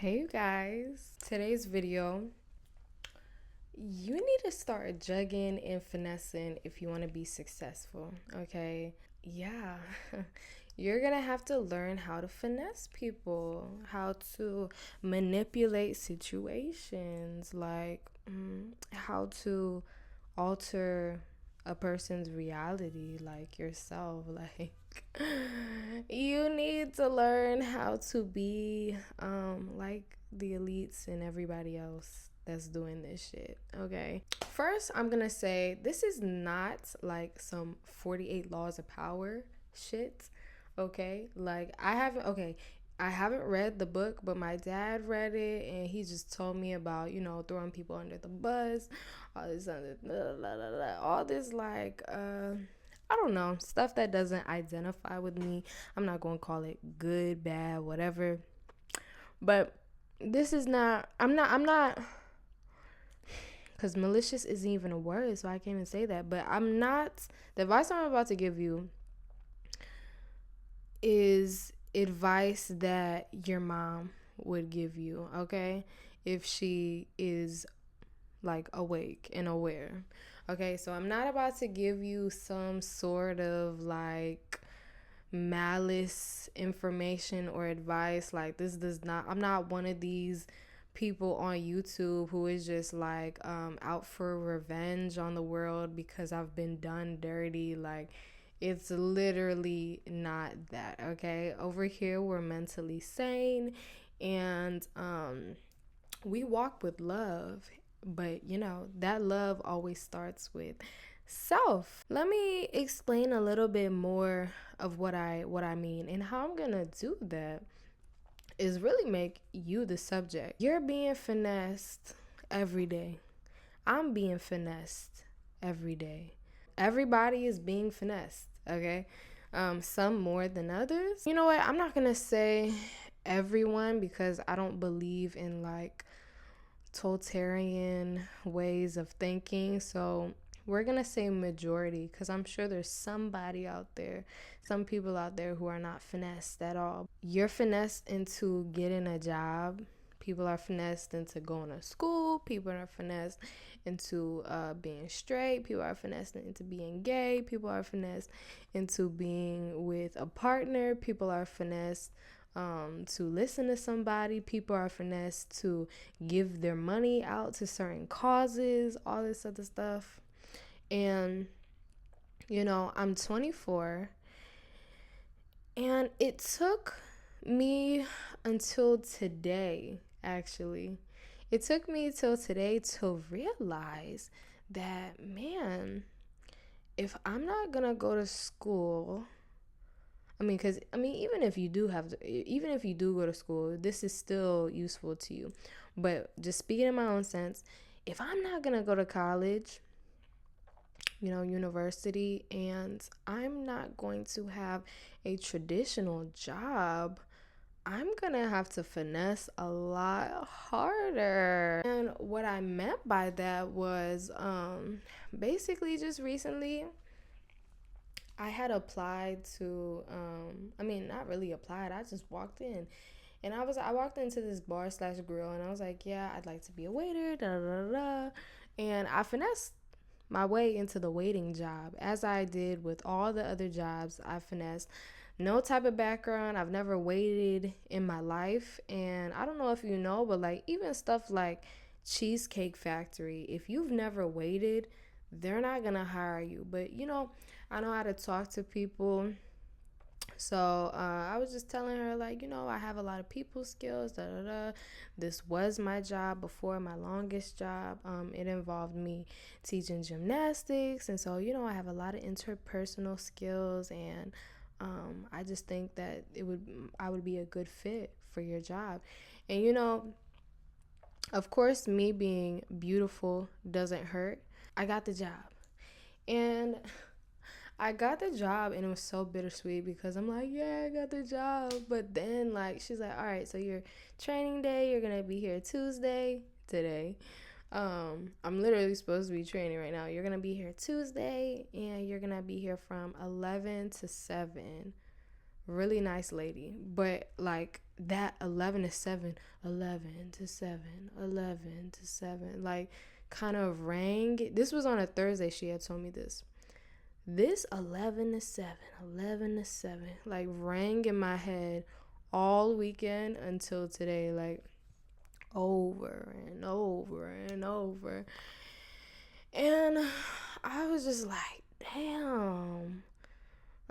Hey you guys, today's video, you need to start jugging and finessing if you want to be successful, okay? Yeah, you're gonna have to learn how to finesse people, how to manipulate situations, like how to alter a person's reality, like yourself. Like, you need to learn how to be like the elites and everybody else that's doing this shit, okay? First, I'm gonna say this is not like some 48 laws of power shit, okay? I haven't read the book, but my dad read it and he just told me about, throwing people under the bus, all this other, all this I don't know, stuff that doesn't identify with me. I'm not going to call it good, bad, whatever. But this is not, I'm not, because malicious isn't even a word, so I can't even say that. But I'm not, the advice I'm about to give you is advice that your mom would give you, okay? If she is like awake and aware. Okay, so I'm not about to give you some sort of like malice information or advice. Like, this does not, I'm not one of these people on YouTube who is just like out for revenge on the world because I've been done dirty. Like, it's literally not that, okay? Over here we're mentally sane and we walk with love, but that love always starts with self. Let me explain a little bit more of what I mean, and how I'm gonna do that is really make you the subject. You're being finessed every day. I'm being finessed every day. Everybody is being finessed, okay? Some more than others. You know what? I'm not gonna say everyone because I don't believe in like totalitarian ways of thinking. So we're going to say majority because I'm sure there's somebody out there, some people out there who are not finessed at all. You're finessed into getting a job. People are finessed into going to school. People are finessed into being straight. People are finessed into being gay. People are finessed into being with a partner. People are finessed to listen to somebody. People are finessed to give their money out to certain causes, all this other stuff. And, I'm 24, and it took me until today, actually. It took me till today to realize that, man, if I'm not gonna go to school, even if you do even if you do go to school, this is still useful to you. But just speaking in my own sense, if I'm not gonna go to college, university, and I'm not going to have a traditional job, I'm gonna have to finesse a lot harder. And what I meant by that was basically just recently I had applied to not really applied, I just walked in. And I walked into this bar slash grill and I was like, yeah, I'd like to be a waiter, da da da da. And I finessed my way into the waiting job, as I did with all the other jobs. I finessed. No type of background. I've never waited in my life. And I don't know if you know, but like even stuff like Cheesecake Factory, if you've never waited, they're not going to hire you. But I know how to talk to people. So I was just telling her, like, I have a lot of people skills, da da da. This was my job before, my longest job. It involved me teaching gymnastics. And so, I have a lot of interpersonal skills. And I just think that I would be a good fit for your job. And, of course, me being beautiful doesn't hurt. I got the job. And I got the job, and it was so bittersweet because I'm like, yeah, I got the job. But then, like, she's like, all right, so your training day, you're going to be here Tuesday, today. I'm literally supposed to be training right now. You're going to be here Tuesday, and you're going to be here from 11 to 7. really nice lady, but like that 11 to 7, 11 to 7, 11 to 7, like kind of rang. This was on a Thursday. She had told me this 11 to 7, 11 to 7, like rang in my head all weekend until today, like over and over and over. And I was just like, damn,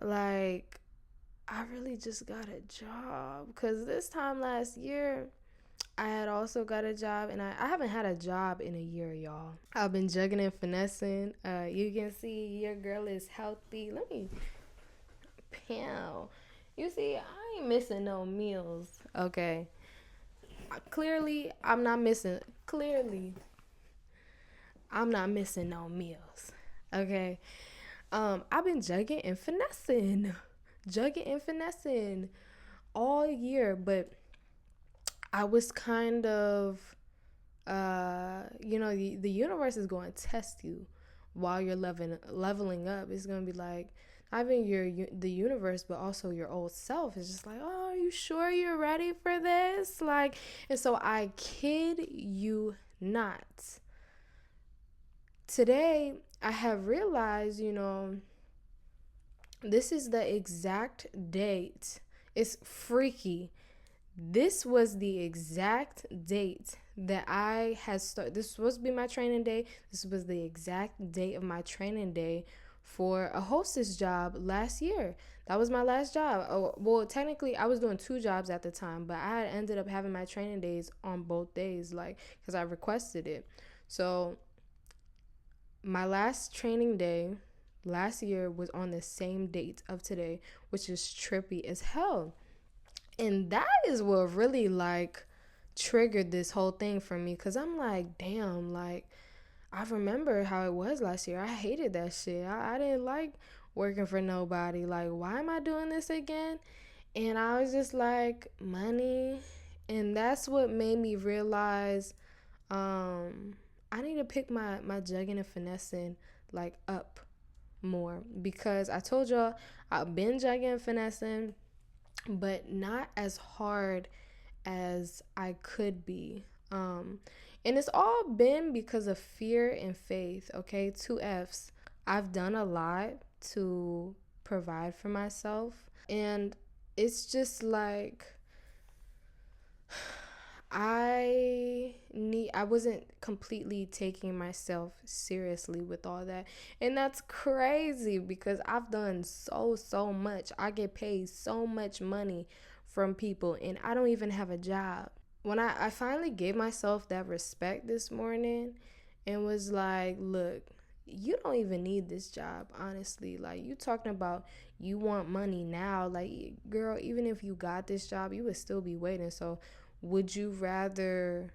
like I really just got a job. Because this time last year, I had also got a job, and I haven't had a job in a year, y'all. I've been jugging and finessing. You can see your girl is healthy. Let me, pow. You see, I ain't missing no meals, okay? Clearly, I'm not missing no meals, okay? I've been jugging and finessing all year, but I was kind of, the universe is going to test you while you're leveling up. It's going to be like, not even the universe, but also your old self is just like, oh, are you sure you're ready for this? Like, and so I kid you not. Today, I have realized, this is the exact date. It's freaky. This was the exact date that I had started. This was supposed to be my training day. This was the exact date of my training day for a hostess job last year. That was my last job. Oh, well, technically, I was doing 2 jobs at the time, but I had ended up having my training days on both days, like, because I requested it. So my last training day last year was on the same date of today, which is trippy as hell. And that is what really like triggered this whole thing for me, because I'm like, damn, like I remember how it was last year. I hated that shit. I didn't like working for nobody. Like, why am I doing this again? And I was just like, money. And that's what made me realize I need to pick my jugging and finessing like up more, because I told y'all I've been jugging and finessing, but not as hard as I could be. And it's all been because of fear and faith, okay? 2 F's. I've done a lot to provide for myself, and it's just like I wasn't completely taking myself seriously with all that. And that's crazy, because I've done so much. I get paid so much money from people, and I don't even have a job. When I finally gave myself that respect this morning and was like, look, you don't even need this job, honestly. Like, you talking about you want money now. Like, girl, even if you got this job, you would still be waiting. So would you rather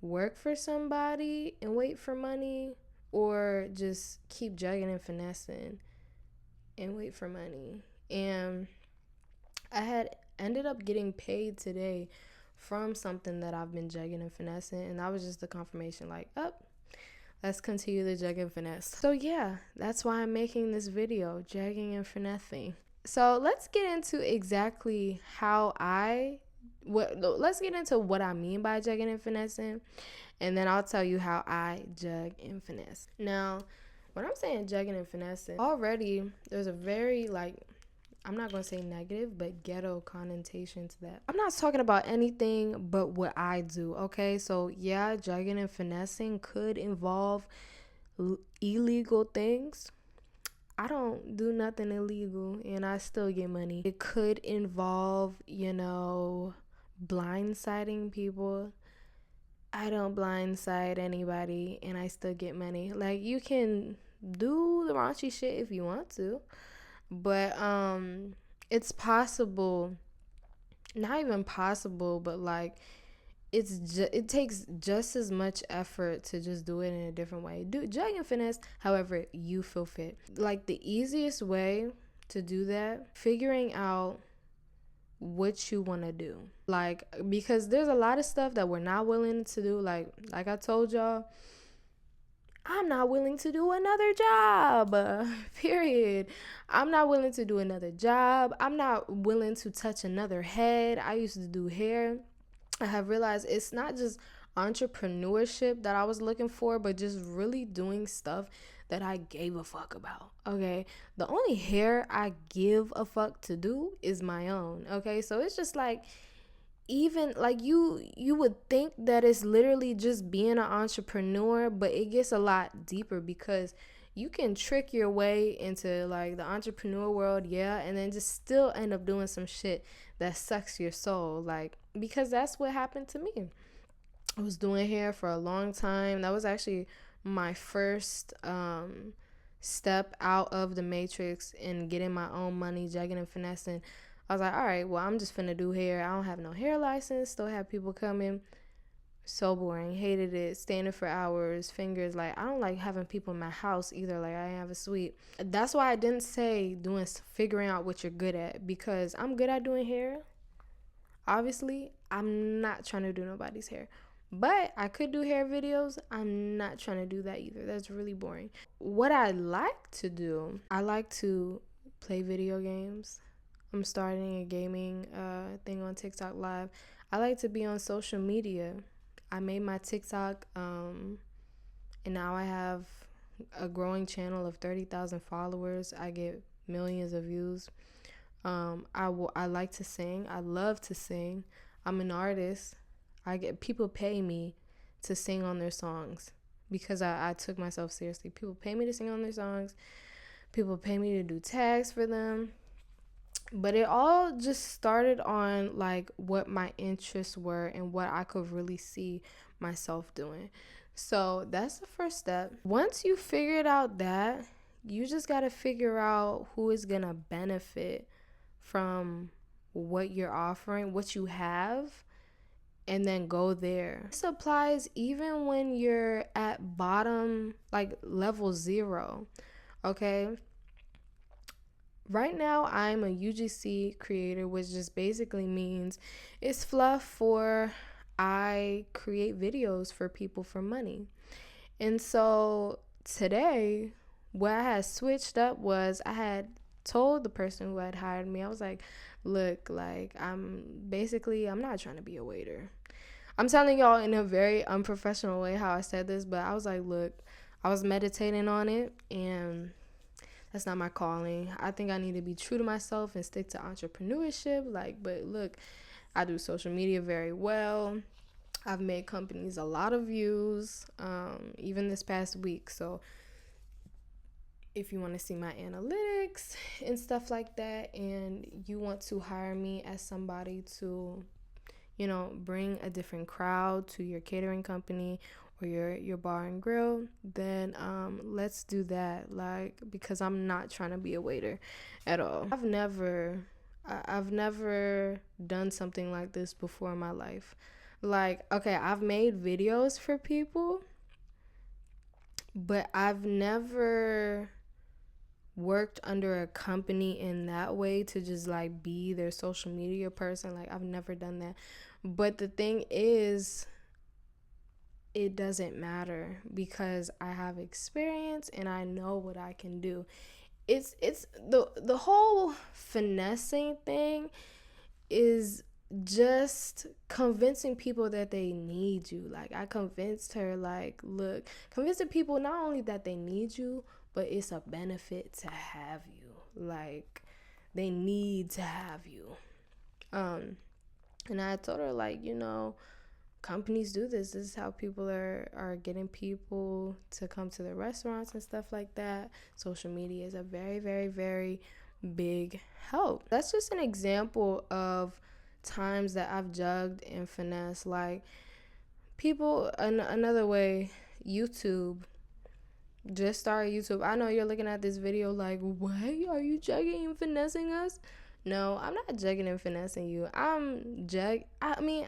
work for somebody and wait for money, or just keep jugging and finessing and wait for money? And I had ended up getting paid today from something that I've been jugging and finessing, and that was just the confirmation, like, let's continue the jug and finesse. So yeah, that's why I'm making this video, jugging and finessing. So let's get into exactly let's get into what I mean by jugging and finessing, and then I'll tell you how I jug and finesse. Now, when I'm saying jugging and finessing, already there's a very, like, I'm not going to say negative, but ghetto connotation to that. I'm not talking about anything but what I do, okay? So yeah, jugging and finessing could involve illegal things. I don't do nothing illegal, and I still get money. It could involve, blindsiding people. I don't blindside anybody, and I still get money. Like, you can do the raunchy shit if you want to, but it's possible, not even possible, but like it takes just as much effort to just do it in a different way. Do jug and finesse however you feel fit. Like, the easiest way to do that, figuring out what you want to do. Like, because there's a lot of stuff that we're not willing to do. Like I told y'all, I'm not willing to do another job. Period. I'm not willing to do another job. I'm not willing to touch another head. I used to do hair. I have realized it's not just entrepreneurship that I was looking for, but just really doing stuff that I gave a fuck about. Okay. The only hair I give a fuck to do is my own. Okay. So it's just like, even like you would think that it's literally just being an entrepreneur, but it gets a lot deeper because you can trick your way into like the entrepreneur world, yeah, and then just still end up doing some shit that sucks your soul, like, because that's what happened to me. I was doing hair for a long time. That was actually my first step out of the matrix and getting my own money, jugging and finessing. I was like, all right, well, I'm just finna do hair. I don't have no hair license. Still have people coming. So boring. Hated it. Standing for hours. Fingers. Like, I don't like having people in my house either. Like, I have a suite. That's why I didn't say figuring out what you're good at, because I'm good at doing hair. Obviously, I'm not trying to do nobody's hair. But I could do hair videos. I'm not trying to do that either. That's really boring. What I like to do, I like to play video games. I'm starting a gaming thing on TikTok Live. I like to be on social media. I made my TikTok, and now I have a growing channel of 30,000 followers. I get millions of views. I like to sing. I love to sing. I'm an artist. People pay me to sing on their songs because I took myself seriously. People pay me to sing on their songs. People pay me to do tags for them. But it all just started on like what my interests were and what I could really see myself doing. So that's the first step. Once you figured out that, you just got to figure out who is going to benefit from what you're offering, what you have, and then go there. This applies even when you're at bottom, like level 0. Okay. Right now, I'm a UGC creator, which just basically means it's fluff for I create videos for people for money. And so today, what I had switched up was I had told the person who had hired me, I was like, look, like, I'm not trying to be a waiter. I'm telling y'all in a very unprofessional way how I said this, but I was like, look, I was meditating on it, and that's not my calling. I think I need to be true to myself and stick to entrepreneurship. Like, but look, I do social media very well. I've made companies a lot of views, even this past week. So if you want to see my analytics and stuff like that, and you want to hire me as somebody to, bring a different crowd to your catering company or your bar and grill, then let's do that. Like, because I'm not trying to be a waiter at all. I've never done something like this before in my life. Like, okay, I've made videos for people, but I've never worked under a company in that way to just like be their social media person. Like, I've never done that. But the thing is, it doesn't matter because I have experience and I know what I can do. It's the whole finessing thing is just convincing people that they need you. Like, I convinced her, like, look, convincing people not only that they need you, but it's a benefit to have you. Like, they need to have you. And I told her, like, companies do this. This is how people are getting people to come to their restaurants and stuff like that. Social media is a very, very, very big help. That's just an example of times that I've jugged and finessed. Like, people, another way, YouTube. Just started YouTube. I know you're looking at this video like, what? Are you jugging and finessing us? No, I'm not jugging and finessing you. I mean,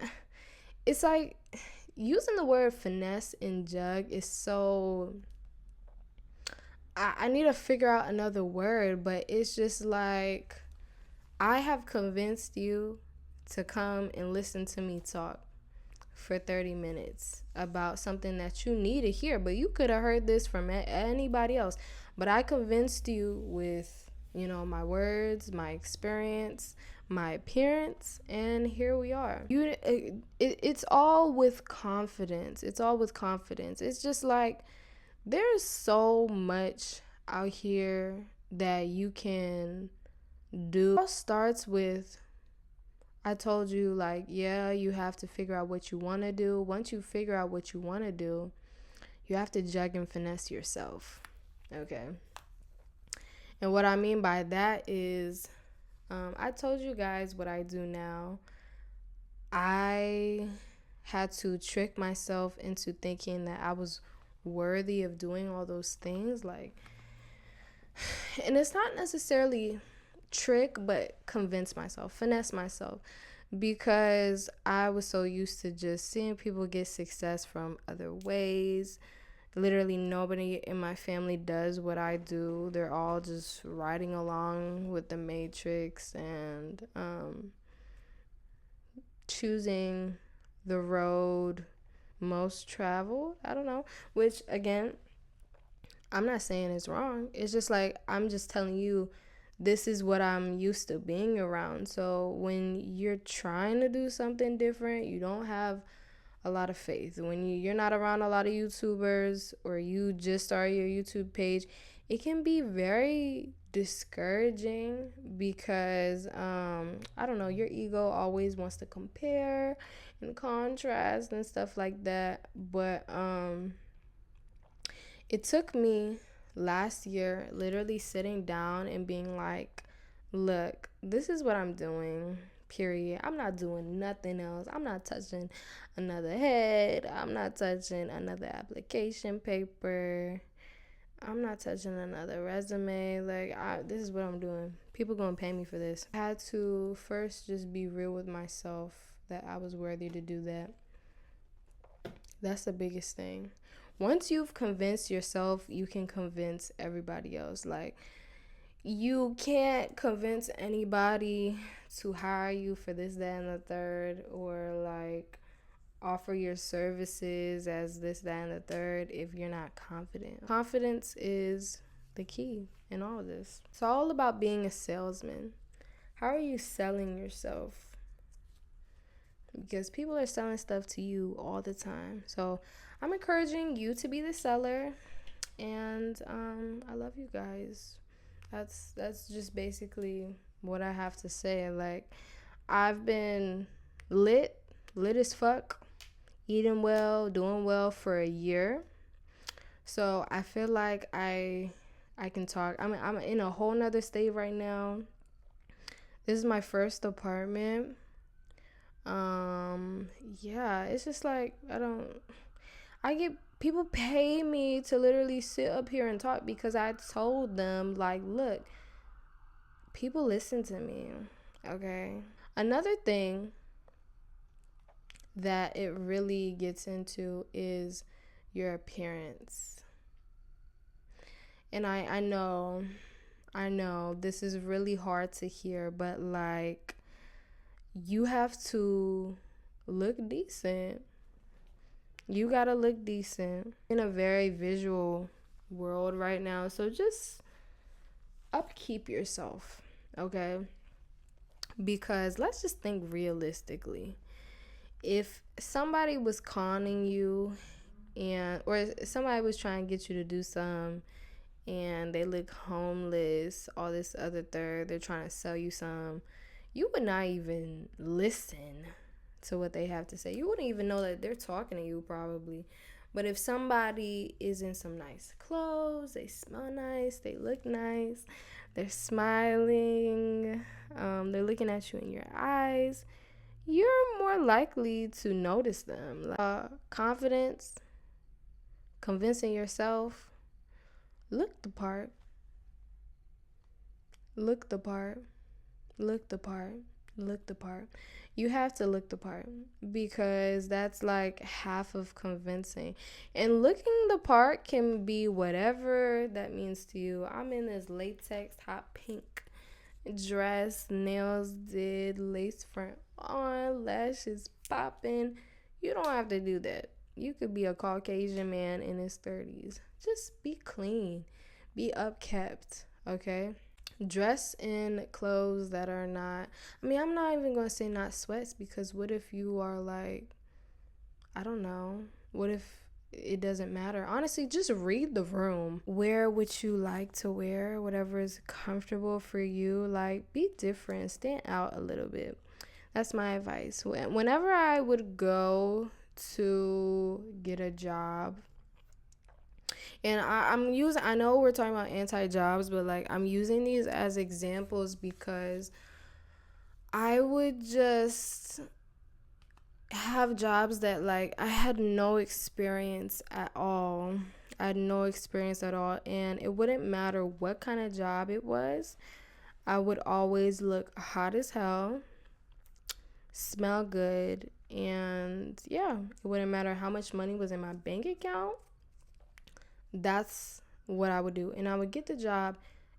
it's like using the word finesse and jug is so, I need to figure out another word, but it's just like, I have convinced you to come and listen to me talk for 30 minutes about something that you need to hear, but you could have heard this from anybody else. But I convinced you with, my words, my experience, my appearance, and here we are. It's all with confidence. It's all with confidence. It's just like there's so much out here that you can do. It all starts with, I told you, like, yeah, you have to figure out what you want to do. Once you figure out what you want to do, you have to jug and finesse yourself. Okay. And what I mean by that is, I told you guys what I do now. I had to trick myself into thinking that I was worthy of doing all those things. Like, and it's not necessarily trick, but convince myself, finesse myself, because I was so used to just seeing people get success from other ways. Literally nobody in my family does what I do. They're all just riding along with the matrix and choosing the road most traveled. I don't know, which again, I'm not saying it's wrong. It's just like, I'm just telling you, this is what I'm used to being around. So when you're trying to do something different, you don't have a lot of faith. When you're not around a lot of YouTubers, or you just start your YouTube page, it can be very discouraging because I don't know, your ego always wants to compare and contrast and stuff like that. But it took me last year literally sitting down and being like, look, this is what I'm doing, period. I'm not doing nothing else. I'm not touching another head. I'm not touching another application paper. I'm not touching another resume. Like, this is what I'm doing. People gonna pay me for this. I had to first just be real with myself that I was worthy to do that. That's the biggest thing. Once you've convinced yourself, you can convince everybody else. Like, you can't convince anybody to hire you for this, that, and the third, or like offer your services as this, that, and the third if you're not confident. Confidence is the key in all of this. It's all about being a salesman. How are you selling yourself? Because people are selling stuff to you all the time. So I'm encouraging you to be the seller, and I love you guys. That's just basically what I have to say. Like, I've been lit as fuck, eating well, doing well for a year. So I feel like I can talk. I'm in a whole nother state right now. This is my first apartment. Yeah, it's just like, I get, people pay me to literally sit up here and talk because I told them, like, look, people listen to me, okay? Another thing that it really gets into is your appearance. And I know this is really hard to hear, but like, you have to look decent. You gotta look decent. In a very visual world right now, so just upkeep yourself, okay? Because let's just think realistically. If somebody was conning you, or somebody was trying to get you to do something, and they look homeless, all this other third, they're trying to sell you some, you would not even listen to what they have to say. You wouldn't even know that they're talking to you, probably. But if somebody is in some nice clothes, they smell nice, they look nice, they're smiling, they're looking at you in your eyes, you're more likely to notice them. Confidence, convincing yourself, look the part. Look the part. Look the part. Look the part. You have to look the part, because that's like half of convincing. And looking the part can be whatever that means to you. I'm in this latex hot pink dress, nails did, lace front on, lashes popping. You don't have to do that. You could be a Caucasian man in his 30s. Just be clean, be upkept, okay? Dress in clothes that are not, I mean, I'm not even going to say not sweats, because what if you are like, I don't know, what if it doesn't matter? Honestly, just read the room. Wear what you like to wear, whatever is comfortable for you. Like, be different, stand out a little bit. That's my advice. Whenever I would go to get a job, and I know we're talking about anti-jobs, but like, I'm using these as examples because I would just have jobs that, like, I had no experience at all. I had no experience at all, and it wouldn't matter what kind of job it was. I would always look hot as hell, smell good, and yeah, it wouldn't matter how much money was in my bank account. That's what I would do, and I would get the job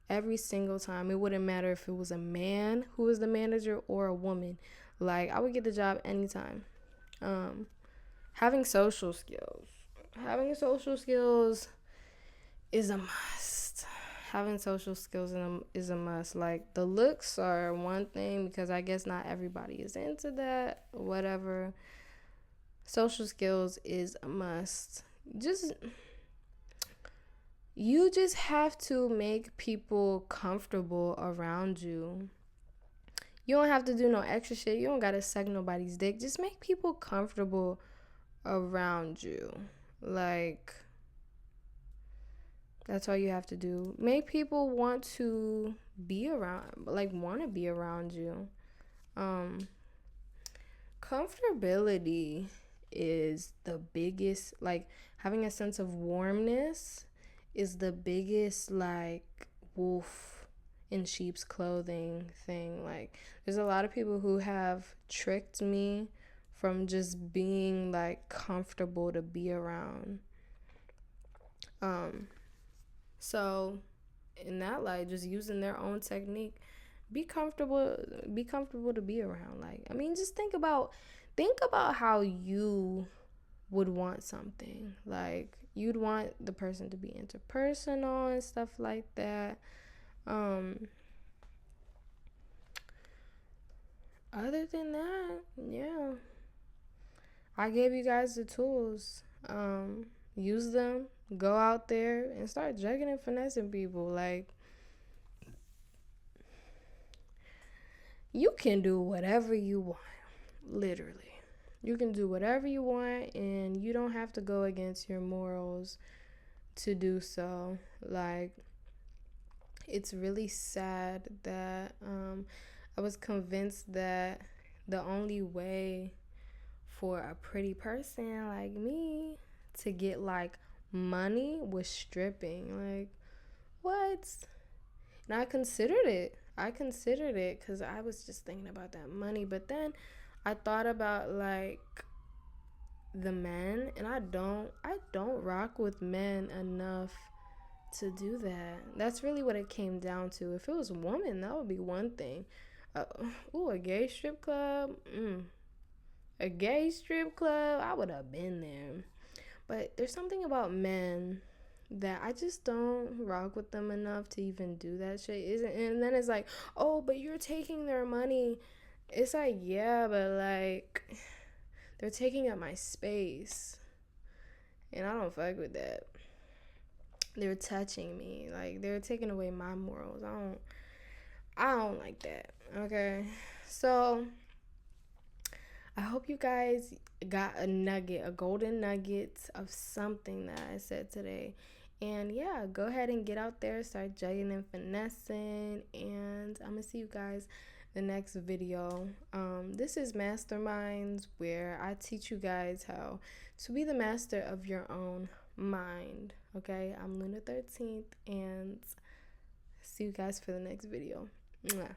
every single time. It wouldn't matter if it was a man who was the manager or a woman. Like, I would get the job anytime. um Having social skills, is a must. Having social skills is a must. Like, the looks are one thing, because I guess not everybody is into that, whatever. Social skills is a must. You just have to make people comfortable around you. You don't have to do no extra shit. You don't gotta suck nobody's dick. Just make people comfortable around you. Like, that's all you have to do. Make people want to be around you. Comfortability is the biggest, like, having a sense of warmness is the biggest, like, wolf in sheep's clothing thing. Like, there's a lot of people who have tricked me from just being, like, comfortable to be around. So in that light, just using their own technique, be comfortable to be around. Like, I mean, just think about how you would want something. Like, you'd want the person to be interpersonal and stuff like that. Other than that, yeah, I gave you guys the tools. Use them. Go out there and start jugging and finessing people. Like, you can do whatever you want. Literally, you can do whatever you want, and you don't have to go against your morals to do so. Like, it's really sad that I was convinced that the only way for a pretty person like me to get, like, money was stripping. Like, what? And I considered it because I was just thinking about that money. But then I thought about, like, the men, and I don't rock with men enough to do that. That's really what it came down to. If it was a woman, that would be one thing. A gay strip club. A gay strip club, I would have been there. But there's something about men that I just don't rock with them enough to even do that shit. And then it's like, oh, but you're taking their money. It's like, yeah, but, like, they're taking up my space, and I don't fuck with that. They're touching me. Like, they're taking away my morals. I don't like that. Okay, so I hope you guys got a golden nugget of something that I said today. And yeah, go ahead and get out there, start jugging and finessing. And I'm going to see you guys the next video. This is Masterminds, where I teach you guys how to be the master of your own mind. Okay, I'm Luna 13th, and see you guys for the next video. Mwah.